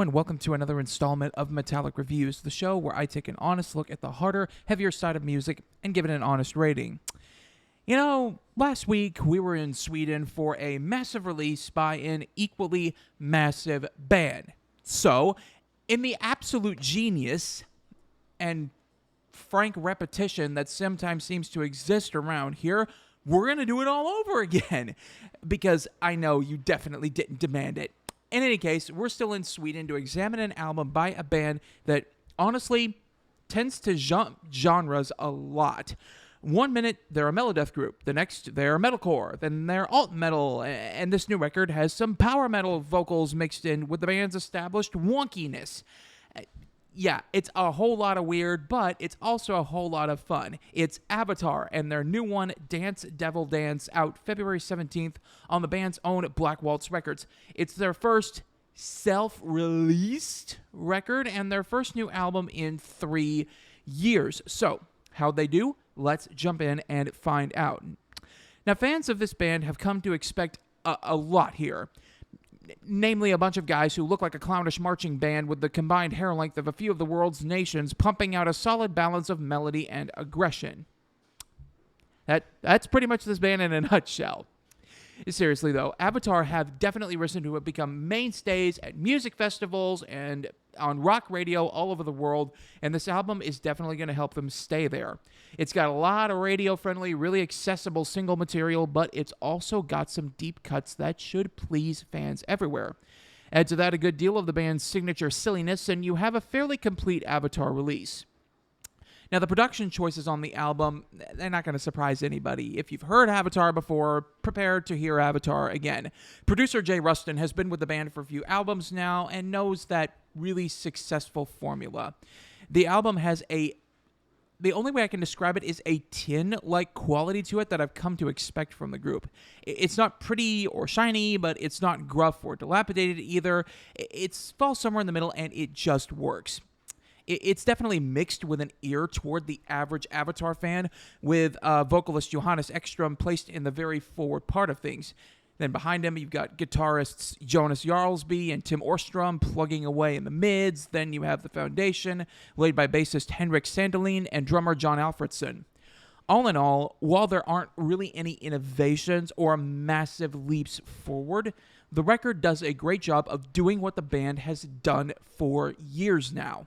and welcome to another installment of Metallic Reviews, the show where I take an honest look at the harder, heavier side of music and give it an honest rating. You know, last week we were in Sweden for a massive release by an equally massive band. So, in the absolute genius and frank repetition that sometimes seems to exist around here, we're going to do it all over again. Because I know you definitely didn't demand it. In any case, we're still in Sweden to examine an album by a band that, honestly, tends to jump genres a lot. 1 minute, they're a melodeath group. The next, they're metalcore. Then they're alt metal. And this new record has some power metal vocals mixed in with the band's established wonkiness. Yeah, it's a whole lot of weird, but it's also a whole lot of fun. It's Avatar and their new one, Dance Devil Dance, out February 17th on the band's own Black Waltz Records. It's their first self-released record and their first new album in 3 years. So, how'd they do? Let's jump in and find out. Now, fans of this band have come to expect a lot here. Namely, a bunch of guys who look like a clownish marching band with the combined hair length of a few of the world's nations, pumping out a solid balance of melody and aggression. That's pretty much this band in a nutshell. Seriously, though, Avatar have definitely risen to become mainstays at music festivals and on rock radio all over the world, and this album is definitely going to help them stay there. It's got a lot of radio-friendly, really accessible single material, but it's also got some deep cuts that should please fans everywhere. Add to that a good deal of the band's signature silliness, and you have a fairly complete Avatar release. Now, the production choices on the album, they're not going to surprise anybody. If you've heard Avatar before, prepare to hear Avatar again. Producer Jay Rustin has been with the band for a few albums now and knows that really successful formula. The album has the only way I can describe it is a tin-like quality to it that I've come to expect from the group. It's not pretty or shiny, but it's not gruff or dilapidated either. It falls somewhere in the middle, and it just works. It's definitely mixed with an ear toward the average Avatar fan, with vocalist Johannes Ekström placed in the very forward part of things. Then behind him, you've got guitarists Jonas Jarlsby and Tim Åström plugging away in the mids. Then you have the foundation, laid by bassist Henrik Sandelin and drummer John Alfredson. All in all, while there aren't really any innovations or massive leaps forward, the record does a great job of doing what the band has done for years now.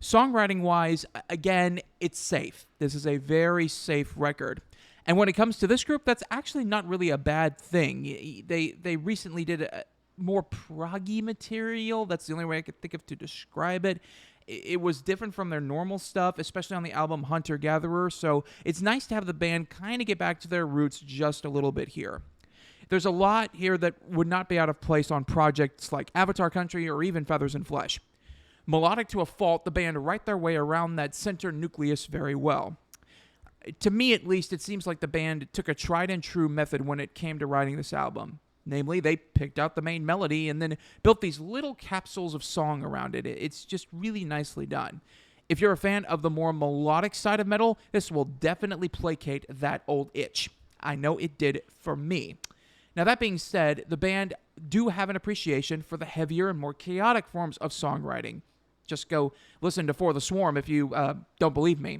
Songwriting-wise, again, it's safe. This is a very safe record. And when it comes to this group, that's actually not really a bad thing. They recently did a more proggy material. That's the only way I could think of to describe it. It was different from their normal stuff, especially on the album Hunter Gatherer, so it's nice to have the band kind of get back to their roots just a little bit here. There's a lot here that would not be out of place on projects like Avatar Country or even Feathers and Flesh. Melodic to a fault, the band write their way around that center nucleus very well. To me, at least, it seems like the band took a tried-and-true method when it came to writing this album. Namely, they picked out the main melody and then built these little capsules of song around it. It's just really nicely done. If you're a fan of the more melodic side of metal, this will definitely placate that old itch. I know it did for me. Now, that being said, the band do have an appreciation for the heavier and more chaotic forms of songwriting. Just go listen to For the Swarm if you don't believe me.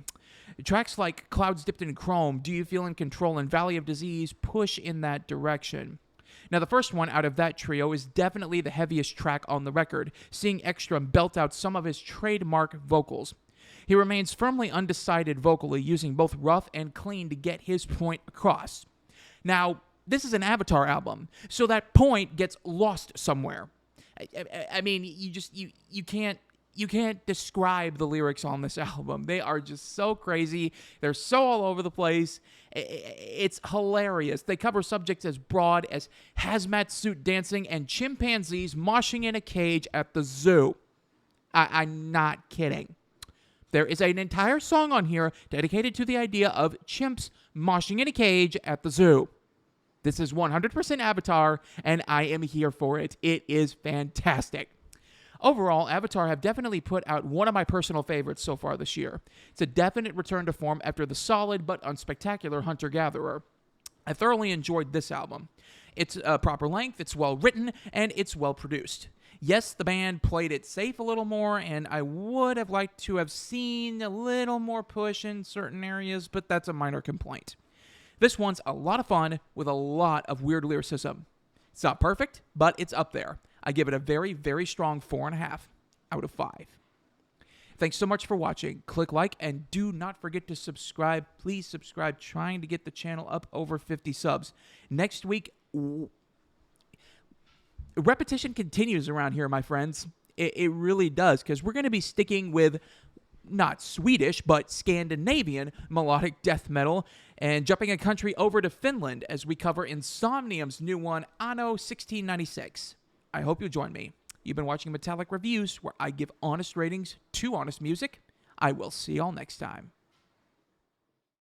Tracks like Clouds Dipped in Chrome, Do You Feel in Control, and Valley of Disease push in that direction. Now, the first one out of that trio is definitely the heaviest track on the record, seeing Ekström belt out some of his trademark vocals. He remains firmly undecided vocally, using both rough and clean to get his point across. Now, this is an Avatar album, so that point gets lost somewhere. I mean, you can't describe the lyrics on this album. They are just so crazy. They're so all over the place. It's hilarious. They cover subjects as broad as hazmat suit dancing and chimpanzees moshing in a cage at the zoo. I'm not kidding. There is an entire song on here dedicated to the idea of chimps moshing in a cage at the zoo. This is 100% Avatar, and I am here for it. It is fantastic. Overall, Avatar have definitely put out one of my personal favorites so far this year. It's a definite return to form after the solid but unspectacular Hunter Gatherer. I thoroughly enjoyed this album. It's proper length, it's well written, and it's well produced. Yes, the band played it safe a little more, and I would have liked to have seen a little more push in certain areas, but that's a minor complaint. This one's a lot of fun with a lot of weird lyricism. It's not perfect, but it's up there. I give it a very, very strong 4.5 out of 5. Thanks so much for watching. Click like and do not forget to subscribe. Please subscribe, trying to get the channel up over 50 subs. Next week, repetition continues around here, my friends. It really does, because we're going to be sticking with not Swedish, but Scandinavian melodic death metal, and jumping a country over to Finland as we cover Insomnium's new one, Anno 1696. I hope you'll join me. You've been watching Metallic Reviews, where I give honest ratings to honest music. I will see y'all next time.